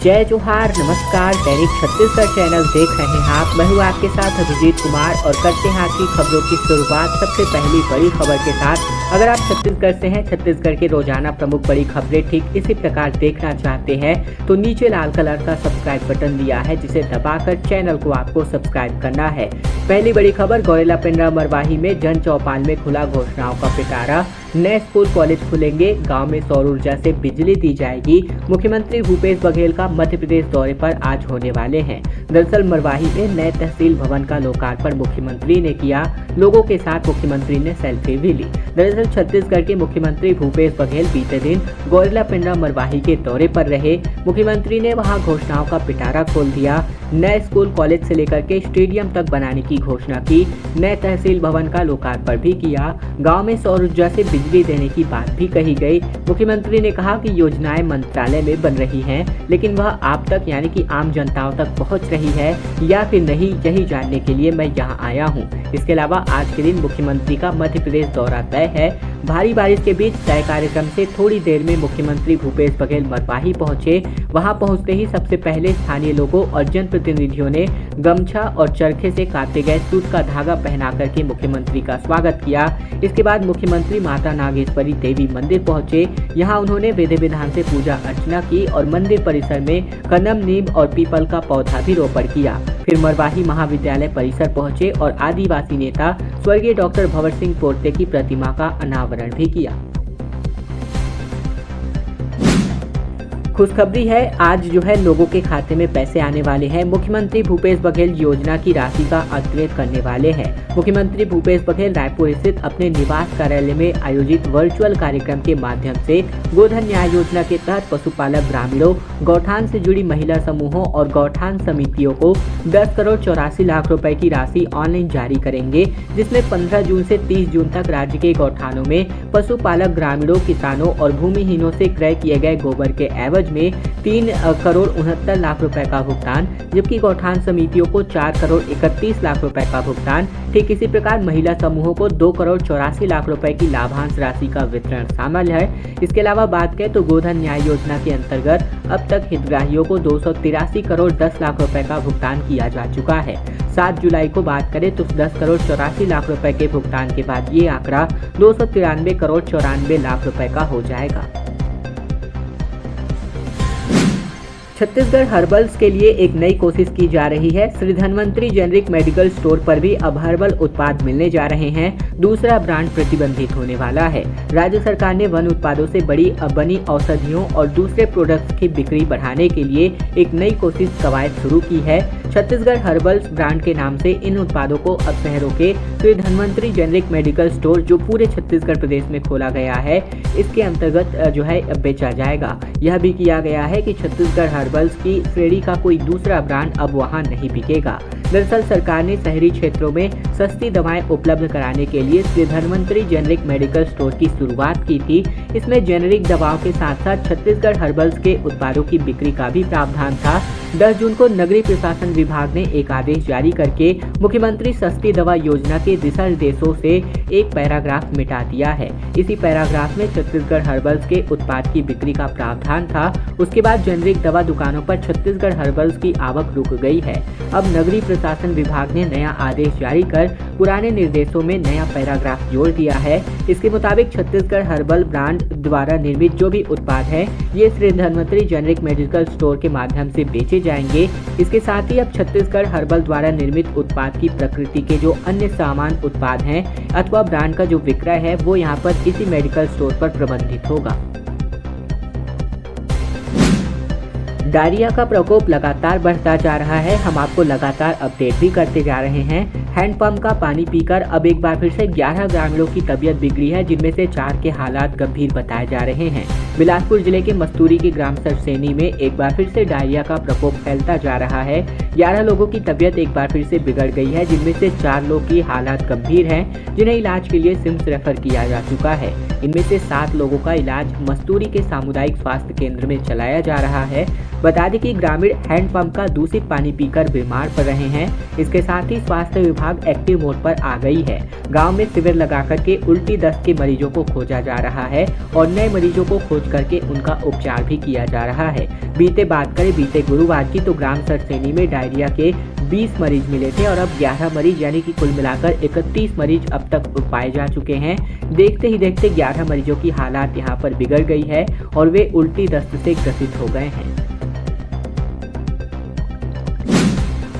जय जोहार, नमस्कार। दैनिक छत्तीसगढ़ चैनल देख रहे हैं आप। मैं हूँ आपके साथ अभिजीत कुमार और करते हैं आज की खबरों की शुरुआत सबसे पहली बड़ी खबर के साथ। अगर आप छत्तीसगढ़ से हैं, छत्तीसगढ़ के रोजाना प्रमुख बड़ी खबरें ठीक इसी प्रकार देखना चाहते हैं तो नीचे लाल कलर का सब्सक्राइब बटन दिया है, जिसे दबाकर चैनल को आपको सब्सक्राइब करना है। पहली बड़ी खबर, गौरेला पेंड्रा मरवाही में जन चौपाल में खुला घोषणाओं का पिटारा। नए स्कूल कॉलेज खुलेंगे, गांव में सौर ऊर्जा से बिजली दी जाएगी। मुख्यमंत्री भूपेश बघेल का मध्य प्रदेश दौरे पर आज होने वाले हैं। दरअसल मरवाही में नए तहसील भवन का लोकार्पण मुख्यमंत्री ने किया। लोगों के साथ मुख्यमंत्री ने सेल्फी भी ली। दरअसल छत्तीसगढ़ के मुख्यमंत्री भूपेश बघेल बीते दिन गौरेला पेंड्रा मरवाही के दौरे पर रहे। मुख्यमंत्री ने वहां घोषणाओं का पिटारा खोल दिया। नए स्कूल कॉलेज से लेकर के स्टेडियम तक बनाने की घोषणा की। नए तहसील भवन का लोकार्पण भी किया। गांव में सौर ऊर्जा से बिजली देने की बात भी कही गई। मुख्यमंत्री ने कहा कि योजनाएं मंत्रालय में बन रही हैं, लेकिन वह आप तक यानी कि आम जनताओं तक पहुंच रही है या फिर नहीं, यही जानने के लिए मैं यहां आया हूं। इसके अलावा आज के दिन मुख्यमंत्री का मध्य प्रदेश दौरा तय है। भारी बारिश के बीच तय कार्यक्रम से थोड़ी देर में मुख्यमंत्री भूपेश बघेल मरवाही पहुंचे। वहां पहुंचते ही सबसे पहले स्थानीय लोगों और जनप्रतिनिधियों ने गमछा और चरखे से काटे गए सूत का धागा पहना करके मुख्यमंत्री का स्वागत किया। इसके बाद मुख्यमंत्री माता नागेश्वरी देवी मंदिर पहुंचे। यहां उन्होंने विधि विधान से पूजा अर्चना की और मंदिर परिसर में कदम, नीम और पीपल का पौधा भी रोपण किया। फिर मरवाही महाविद्यालय परिसर पहुंचे और आदिवासी नेता स्वर्गीय डॉक्टर भंवर सिंह पोर्ते की प्रतिमा का अनावरण भी किया। खुशखबरी है, आज जो है लोगों के खाते में पैसे आने वाले हैं। मुख्यमंत्री भूपेश बघेल योजना की राशि का अंतरित करने वाले हैं। मुख्यमंत्री भूपेश बघेल रायपुर स्थित अपने निवास कार्यालय में आयोजित वर्चुअल कार्यक्रम के माध्यम से गोधन न्याय योजना के तहत पशुपालक ग्रामीणों, गौठान से जुड़ी महिला समूहों और गौठान समितियों को 10 करोड़ 84 लाख रुपए की राशि ऑनलाइन जारी करेंगे, जिसमें 15 जून से 30 जून तक राज्य के गौठानों में पशुपालक ग्रामीणों, किसानों और भूमिहीनों से क्रय किए गए गोबर के एवज में 3 करोड़ 69 लाख रुपए का भुगतान, जबकि गौठान समितियों को 4 करोड़ 31 लाख रुपए का भुगतान। ठीक इसी प्रकार महिला समूहों को 2 करोड़ 84 लाख रुपए की लाभांश राशि का वितरण शामिल है। इसके अलावा बात करें तो गोधन न्याय योजना के अंतर्गत अब तक हितग्राहियों को 283 करोड़ 10 लाख रुपए का भुगतान किया जा चुका है। 7 जुलाई को बात करें तो 10 करोड़ 84 लाख रुपए के भुगतान के बाद ये आंकड़ा 293 करोड़ 94 लाख रुपए का हो जाएगा। छत्तीसगढ़ हर्बल्स के लिए एक नई कोशिश की जा रही है। Shri Dhanvantari generic medical store पर भी अब हर्बल उत्पाद मिलने जा रहे हैं। दूसरा ब्रांड प्रतिबंधित होने वाला है। राज्य सरकार ने वन उत्पादों से बनी औषधियों और दूसरे प्रोडक्ट्स की बिक्री बढ़ाने के लिए एक नई कोशिश कवायद शुरू की है। छत्तीसगढ़ हर्बल्स ब्रांड के नाम से इन उत्पादों को अब शहरों के Shri Dhanvantari generic medical store, जो पूरे छत्तीसगढ़ प्रदेश में खोला गया है, इसके अंतर्गत जो है बेचा जाएगा। यह भी किया गया है कि छत्तीसगढ़ हर्बल्स की श्रेणी का कोई दूसरा ब्रांड अब वहां नहीं बिकेगा। दरअसल सरकार ने शहरी क्षेत्रों में सस्ती दवाएं उपलब्ध कराने के लिए Shri Dhanvantari generic medical store की शुरुआत की थी। इसमें जेनेरिक दवाओं के साथ साथ छत्तीसगढ़ हर्बल्स के उत्पादों की बिक्री का भी प्रावधान था। 10 जून को नगरीय प्रशासन विभाग ने एक आदेश जारी करके मुख्यमंत्री सस्ती दवा योजना के दिशा निर्देशों से एक पैराग्राफ मिटा दिया है। इसी पैराग्राफ में छत्तीसगढ़ हर्बल्स के उत्पाद की बिक्री का प्रावधान था। उसके बाद जेनेरिक दवा दुकानों पर छत्तीसगढ़ हर्बल्स की आवक रुक गई है। अब नगरीय प्रशासन विभाग ने नया आदेश जारी कर पुराने निर्देशों में नया पैराग्राफ जोड़ दिया है। इसके मुताबिक छत्तीसगढ़ हर्बल ब्रांड द्वारा निर्मित जो भी उत्पाद है, ये Shri Dhanvantari generic medical store के माध्यम से बेचे जाएंगे। इसके साथ ही अब छत्तीसगढ़ हर्बल द्वारा निर्मित उत्पाद की प्रकृति के जो अन्य सामान उत्पाद हैं अथवा ब्रांड का जो विक्रय है, वो यहाँ पर इसी मेडिकल स्टोर पर प्रबंधित होगा। डायरिया का प्रकोप लगातार बढ़ता जा रहा है। हम आपको लगातार अपडेट भी करते जा रहे हैं। हैंडपंप का पानी पीकर अब एक बार फिर से 11 ग्रामीणों की तबीयत बिगड़ी है, जिनमें से 4 के हालात गंभीर बताए जा रहे हैं। बिलासपुर जिले के मस्तूरी की ग्राम सरसेनी में एक बार फिर से डायरिया का प्रकोप फैलता जा रहा है। 11 लोगों की तबीयत एक बार फिर से बिगड़ गई है, जिनमें से 4 लोग की हालात गंभीर हैं, जिन्हें इलाज के लिए सिम्स रेफर किया जा चुका है। इनमें से 7 लोगों का इलाज मस्तूरी के सामुदायिक स्वास्थ्य केंद्र में चलाया जा रहा है। बता दें कि ग्रामीण हैंडपंप का दूषित पानी पीकर बीमार पड़ रहे हैं। इसके साथ ही स्वास्थ्य विभाग एक्टिव मोड पर आ गई है। गांव में शिविर लगाकर के उल्टी दस्त के मरीजों को खोजा जा रहा है और नए मरीजों को खोज करके उनका उपचार भी किया जा रहा है। बीते गुरुवार की तो ग्राम सरसेनी में डायरिया के 20 मरीज मिले थे और अब 11 मरीज यानी कि कुल मिलाकर 31 मरीज अब तक पाए जा चुके हैं। देखते ही देखते 11 मरीजों की हालात यहां पर बिगड़ गई है और वे उल्टी दस्त से ग्रसित हो गए हैं।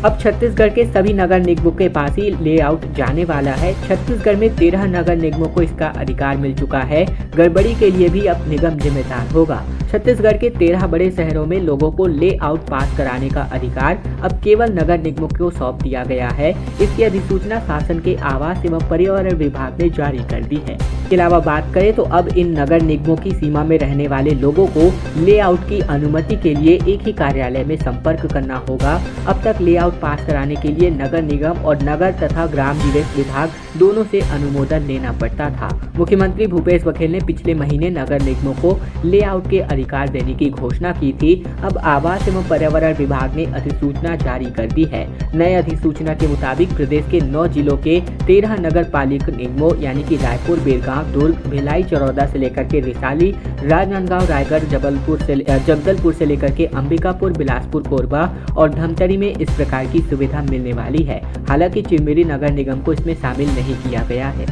अब छत्तीसगढ़ के सभी नगर निगमों के पास ही लेआउट जाने वाला है। छत्तीसगढ़ में 13 नगर निगमों को इसका अधिकार मिल चुका है। गड़बड़ी के लिए भी अब निगम जिम्मेदार होगा। छत्तीसगढ़ के 13 बड़े शहरों में लोगों को लेआउट पास कराने का अधिकार अब केवल नगर निगमों को सौंप दिया गया है। इसकी अधिसूचना शासन के आवास एवं पर्यावरण विभाग ने जारी कर दी है। इसके अलावा बात करें तो अब इन नगर निगमों की सीमा में रहने वाले लोगों को लेआउट की अनुमति के लिए एक ही कार्यालय में संपर्क करना होगा। अब तक लेआउट पास कराने के लिए नगर निगम और नगर तथा ग्राम विकास विभाग दोनों से अनुमोदन लेना पड़ता था। मुख्यमंत्री भूपेश बघेल ने पिछले महीने नगर निगमों को लेआउट के अधिकार देने की घोषणा की थी। अब आवास एवं पर्यावरण विभाग ने अधिसूचना जारी कर दी है। नए अधिसूचना के मुताबिक प्रदेश के 9 जिलों के 13 नगर पालिका निगमों यानी कि रायपुर, बेरगांव, दुर्ग, भिलाई, चरौदा से लेकर के रिसाली, राजनांदगांव, रायगढ़, जगदलपुर से लेकर के अंबिकापुर, बिलासपुर, कोरबा और धमतरी में इस प्रकार की सुविधा मिलने वाली है। हालांकि चिरमिरी नगर निगम को इसमें शामिल नहीं किया गया है।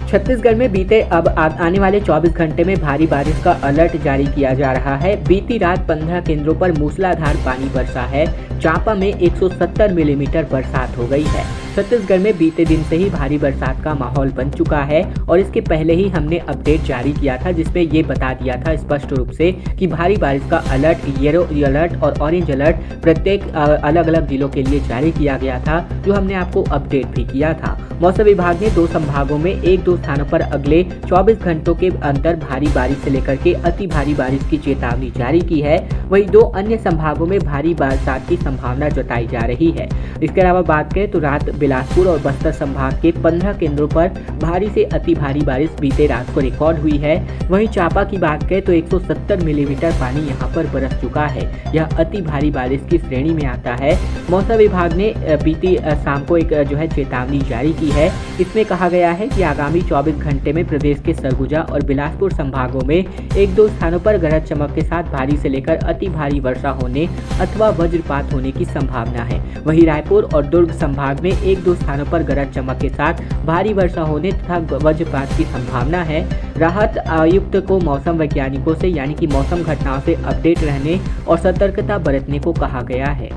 छत्तीसगढ़ में बीते अब आने वाले 24 घंटे में भारी बारिश का अलर्ट जारी किया जा रहा है। बीती रात 15 केंद्रों पर मूसलाधार पानी बरसा है। चांपा में 170 मिलीमीटर बरसात हो गई है। छत्तीसगढ़ में बीते दिन से ही भारी बरसात का माहौल बन चुका है और इसके पहले ही हमने अपडेट जारी किया था जिसमें ये बता दिया था स्पष्ट रूप से कि भारी बारिश का अलर्ट, येलो अलर्ट और ऑरेंज अलर्ट प्रत्येक अलग अलग जिलों के लिए जारी किया गया था, जो हमने आपको अपडेट भी किया था। मौसम विभाग ने 2 संभागों में 1-2 स्थानों पर अगले 24 घंटों के अंदर भारी बारिश से लेकर के अति भारी बारिश की चेतावनी जारी की है। वहीं 2 अन्य संभागों में भारी बरसात की संभावना जताई जा रही है। इसके अलावा बात करें तो रात बिलासपुर और बस्तर संभाग के 15 केंद्रों पर भारी से अति भारी बारिश बीते रात को रिकॉर्ड हुई है। वहीं चांपा की बात करें तो 170 मिलीमीटर पानी यहां पर बरस चुका है। यह अति भारी बारिश की श्रेणी में आता है। मौसम विभाग ने बीती शाम को एक चेतावनी जारी की है। इसमें कहा गया है कि आगामी 24 घंटे में प्रदेश के सरगुजा और बिलासपुर संभागों में 1-2 स्थानों पर गरज चमक के साथ भारी से लेकर अति भारी वर्षा होने अथवा वज्रपात होने की संभावना है। वहीं रायपुर और दुर्ग संभाग में 1-2 स्थानों पर गरज चमक के साथ भारी वर्षा होने तथा वज्रपात की संभावना है। राहत आयुक्त को मौसम वैज्ञानिकों से यानी कि मौसम घटनाओं से अपडेट रहने और सतर्कता बरतने को कहा गया है।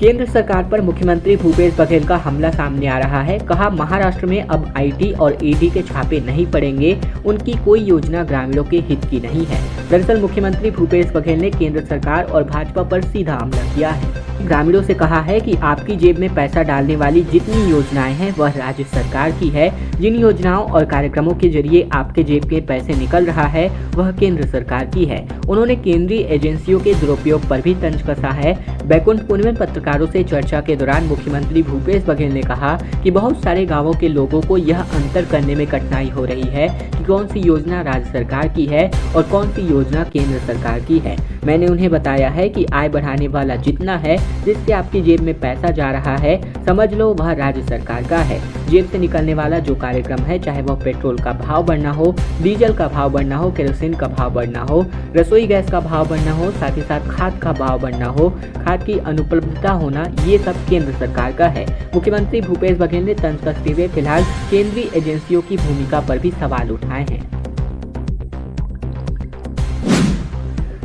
केंद्र सरकार पर मुख्यमंत्री भूपेश बघेल का हमला सामने आ रहा है। कहा, महाराष्ट्र में अब आईटी और ईडी के छापे नहीं पड़ेंगे, उनकी कोई योजना ग्रामीणों के हित की नहीं है। दरअसल मुख्यमंत्री भूपेश बघेल ने केंद्र सरकार और भाजपा पर सीधा हमला किया है। ग्रामीणों से कहा है कि आपकी जेब में पैसा डालने वाली जितनी योजनाएं हैं वह राज्य सरकार की है। जिन योजनाओं और कार्यक्रमों के जरिए आपके जेब के पैसे निकल रहा है वह केंद्र सरकार की है। उन्होंने केंद्रीय एजेंसियों के दुरुपयोग पर भी तंज कसा है। बैकुंठपुर में पत्रकारों से चर्चा के दौरान मुख्यमंत्री भूपेश बघेल ने कहा कि बहुत सारे गांवों के लोगों को यह अंतर करने में कठिनाई हो रही है कि कौन सी योजना राज्य सरकार की है और कौन सी योजना केंद्र सरकार की है। मैंने उन्हें बताया है कि आय बढ़ाने वाला जितना है, जिससे आपकी जेब में पैसा जा रहा है, समझ लो वह राज्य सरकार का है। जेब से निकलने वाला जो कार्यक्रम है, चाहे वह पेट्रोल का भाव बढ़ना हो, डीजल का भाव बढ़ना हो, केरोसिन का भाव बढ़ना हो, रसोई गैस का भाव बढ़ना हो, साथ ही साथ खाद का भाव बढ़ना हो, खाद की अनुपलब्धता होना, ये सब केंद्र सरकार का है। मुख्यमंत्री भूपेश बघेल ने तंज कसते हुए फिलहाल केंद्रीय एजेंसियों की भूमिका पर भी सवाल उठाए हैं।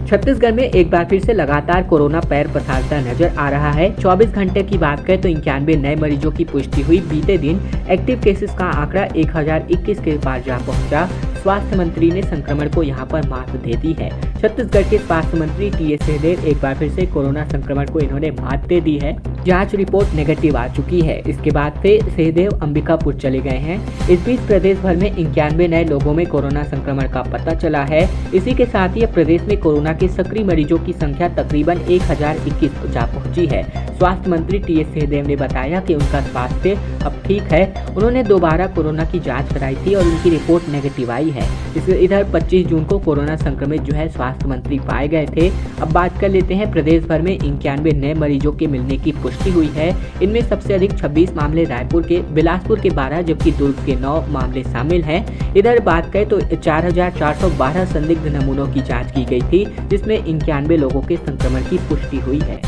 छत्तीसगढ़ में एक बार फिर से लगातार कोरोना पैर पसारता नजर आ रहा है। 24 घंटे की बात करें तो 91 नए मरीजों की पुष्टि हुई। बीते दिन एक्टिव केसेस का आंकड़ा 1021 के पार जा पहुंचा। स्वास्थ्य मंत्री ने संक्रमण को यहां पर मात दे दी है। छत्तीसगढ़ के स्वास्थ्य मंत्री टी.एस. सिंहदेव एक बार फिर से कोरोना संक्रमण को इन्होंने मात दे दी है। जांच रिपोर्ट नेगेटिव आ चुकी है। इसके बाद से सिंहदेव अंबिकापुर चले गए हैं। इस बीच प्रदेश भर में 91 नए लोगों में कोरोना संक्रमण का पता चला है। इसी के साथ ही प्रदेश में कोरोना के सक्रिय मरीजों की संख्या तकरीबन 1021 जा पहुंची है। स्वास्थ्य मंत्री टी.एस. सिंहदेव ने बताया कि उनका स्वास्थ्य अब ठीक है। उन्होंने दोबारा कोरोना की जांच कराई थी और उनकी रिपोर्ट नेगेटिव आई है। इधर 25 जून को कोरोना संक्रमित जो है स्वास्थ्य मंत्री पाए गए थे। अब बात कर लेते हैं, प्रदेश भर में 91 नए मरीजों के मिलने की पुष्टि हुई है। इनमें सबसे अधिक 26 मामले रायपुर के, बिलासपुर के 12 जबकि दुर्ग के 9 मामले शामिल हैं। इधर बात करें तो 4412 संदिग्ध नमूनों की जांच की गई थी, जिसमें 91 लोगों के संक्रमण की पुष्टि हुई है।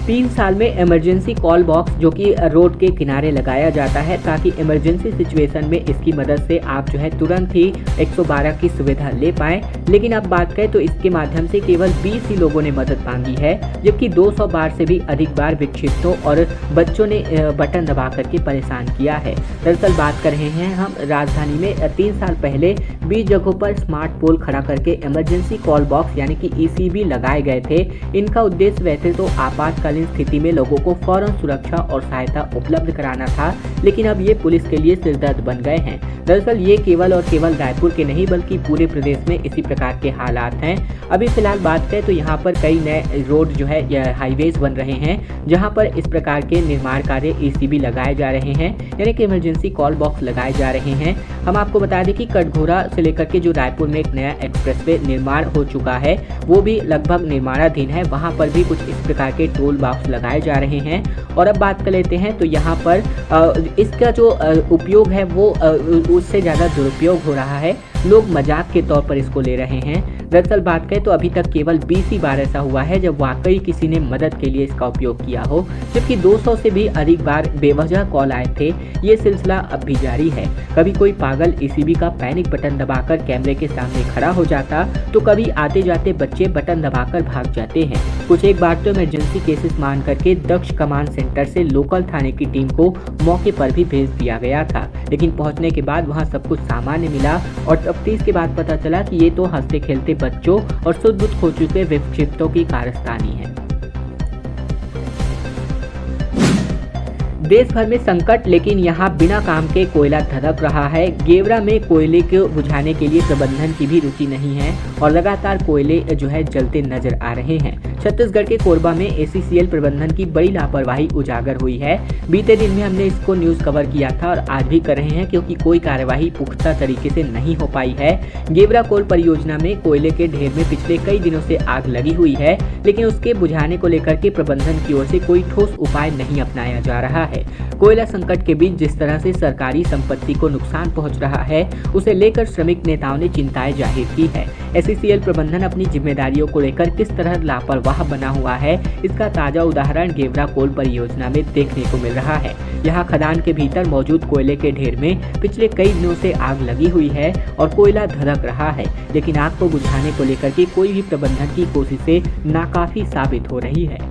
3 साल में इमरजेंसी कॉल बॉक्स जो कि रोड के किनारे लगाया जाता है, ताकि इमरजेंसी सिचुएशन में इसकी मदद से आप जो है तुरंत ही 112 की सुविधा ले पाएं। लेकिन अब बात करें तो इसके माध्यम से केवल 20 ही लोगों ने मदद मांगी है, जबकि 200 बार से भी अधिक बार विक्षिप्तों और बच्चों ने बटन दबा करके परेशान किया है। दरअसल बात कर रहे हैं हम राजधानी में 3 साल पहले 20 जगहों पर स्मार्ट पोल खड़ा करके इमरजेंसी कॉल बॉक्स यानी कि ECB लगाए गए थे। इनका उद्देश्य वैसे तो आपातकालीन स्थिति में लोगों को फौरन सुरक्षा और सहायता उपलब्ध कराना था, लेकिन अब ये पुलिस के लिए सिरदर्द बन गए हैं। दरअसल ये केवल और केवल रायपुर के नहीं बल्कि पूरे प्रदेश में इसी प्रकार के हालात हैं। अभी फिलहाल बात करें तो यहाँ पर कई नए रोड जो है हाईवेज बन रहे हैं, जहाँ पर इस प्रकार के निर्माण कार्य ECB लगाए जा रहे हैं, यानी कि इमरजेंसी कॉल बॉक्स लगाए जा रहे हैं। हम आपको बता दें कि कटघोरा से लेकर के जो रायपुर में एक नया एक्सप्रेसवे निर्माण हो चुका है, वो भी लगभग निर्माणाधीन है। वहाँ पर भी कुछ इस प्रकार के टोल बॉक्स लगाए जा रहे हैं। और अब बात कर लेते हैं तो यहाँ पर इसका जो उपयोग है वो उससे ज़्यादा दुरुपयोग हो रहा है। लोग मजाक के तौर पर इसको ले रहे हैं। दरअसल बात करें तो अभी तक केवल 20 ही बार ऐसा हुआ है जब वाकई किसी ने मदद के लिए इसका उपयोग किया हो, जबकि 200 से भी अधिक बार बेवजह कॉल आए थे। ये सिलसिला अब भी जारी है। कभी कोई पागल ECB का पैनिक बटन दबाकर कैमरे के सामने खड़ा हो जाता, तो कभी आते जाते बच्चे बटन दबाकर भाग जाते हैं। कुछ एक बार तो इमरजेंसी केसेस मान करके दक्ष कमांड सेंटर से लोकल थाने की टीम को मौके पर भी भेज दिया गया था, लेकिन पहुंचने के बाद वहां सब कुछ सामान्य मिला और तफ्तीश के बाद पता चला कि ये तो हंसते खेलते बच्चों और सुध बुध खो चुके विक्षिप्तों की कारस्तानी है। देश भर में संकट, लेकिन यहाँ बिना काम के कोयला धधक रहा है। गेवरा में कोयले को बुझाने के लिए प्रबंधन की भी रुचि नहीं है और लगातार कोयले जो है जलते नजर आ रहे हैं। छत्तीसगढ़ के कोरबा में ACCL प्रबंधन की बड़ी लापरवाही उजागर हुई है। बीते दिन में हमने इसको न्यूज कवर किया था और आज भी कर रहे हैं, क्योंकि कोई कार्यवाही पुख्ता तरीके से नहीं हो पाई है। गेवरा कोल परियोजना में कोयले के ढेर में पिछले कई दिनों से आग लगी हुई है, लेकिन उसके बुझाने को लेकर के प्रबंधन की ओर से कोई ठोस उपाय नहीं अपनाया जा रहा है। कोयला संकट के बीच जिस तरह से सरकारी संपत्ति को नुकसान पहुंच रहा है, उसे लेकर श्रमिक नेताओं ने चिंताएं जाहिर की है। ACCL प्रबंधन अपनी जिम्मेदारियों को लेकर किस तरह लापरवाह बना हुआ है, इसका ताजा उदाहरण गेवरा कोल परियोजना में देखने को मिल रहा है। यहाँ खदान के भीतर मौजूद कोयले के ढेर में पिछले कई दिनों से आग लगी हुई है और कोयला धधक रहा है, लेकिन आग को बुझाने को लेकर के कोई भी प्रबंधन की कोशिशें नाकाफी साबित हो रही है।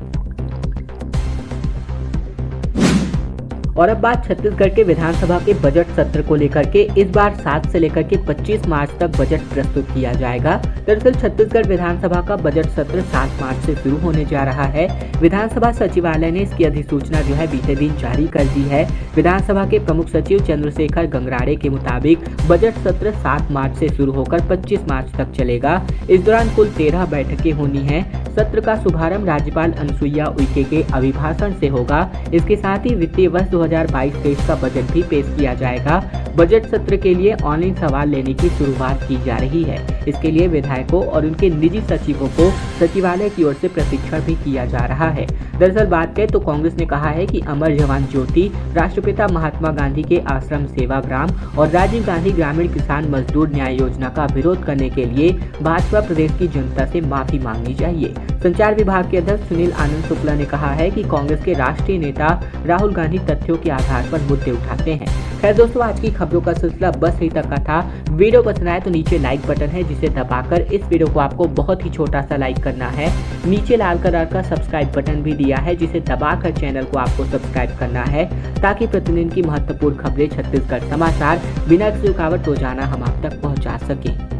और अब बात छत्तीसगढ़ के विधानसभा के बजट सत्र को लेकर के। इस बार 7 से लेकर के 25 मार्च तक बजट प्रस्तुत किया जाएगा। दरअसल छत्तीसगढ़ विधानसभा का बजट सत्र 7 मार्च से शुरू होने जा रहा है। विधानसभा सचिवालय ने इसकी अधिसूचना जो है बीते दिन जारी कर दी है। विधानसभा के प्रमुख सचिव चंद्रशेखर गंगराड़े के मुताबिक बजट सत्र 7 मार्च से शुरू होकर 25 मार्च तक चलेगा। इस दौरान कुल 13 बैठकें होनी है। सत्र का शुभारंभ राज्यपाल अनुसुईया उइके के अभिभाषण से होगा। इसके साथ ही वित्तीय वर्ष 2022-23 का बजट भी पेश किया जाएगा। बजट सत्र के लिए ऑनलाइन सवाल लेने की शुरुआत की जा रही है। इसके लिए विधायकों और उनके निजी सचिवों को सचिवालय की ओर से प्रशिक्षण भी किया जा रहा है। दरअसल बात करें तो कांग्रेस ने कहा है कि अमर जवान ज्योति, राष्ट्रपिता महात्मा गांधी के आश्रम सेवाग्राम और राजीव गांधी ग्रामीण किसान मजदूर न्याय योजना का विरोध करने के लिए भाजपा प्रदेश की जनता से माफी मांगनी चाहिए। संचार विभाग के अध्यक्ष सुनील आनंद शुक्ला ने कहा है कि कांग्रेस के राष्ट्रीय नेता राहुल गांधी तथ्यों के आधार पर मुद्दे उठाते हैं। खैर दोस्तों, आज की खबरों का सिलसिला बस यहीं तक का था। वीडियो पसंद आए तो नीचे लाइक बटन है, जिसे दबाकर इस वीडियो को आपको बहुत ही छोटा सा लाइक करना है। नीचे लाल कलर का सब्सक्राइब बटन भी दिया है, जिसे दबाकर चैनल को आपको सब्सक्राइब करना है, ताकि प्रतिदिन की महत्वपूर्ण खबरें छत्तीसगढ़ समाचार बिना किसी रुकावट रोजाना हम आप तक पहुँचा सकें।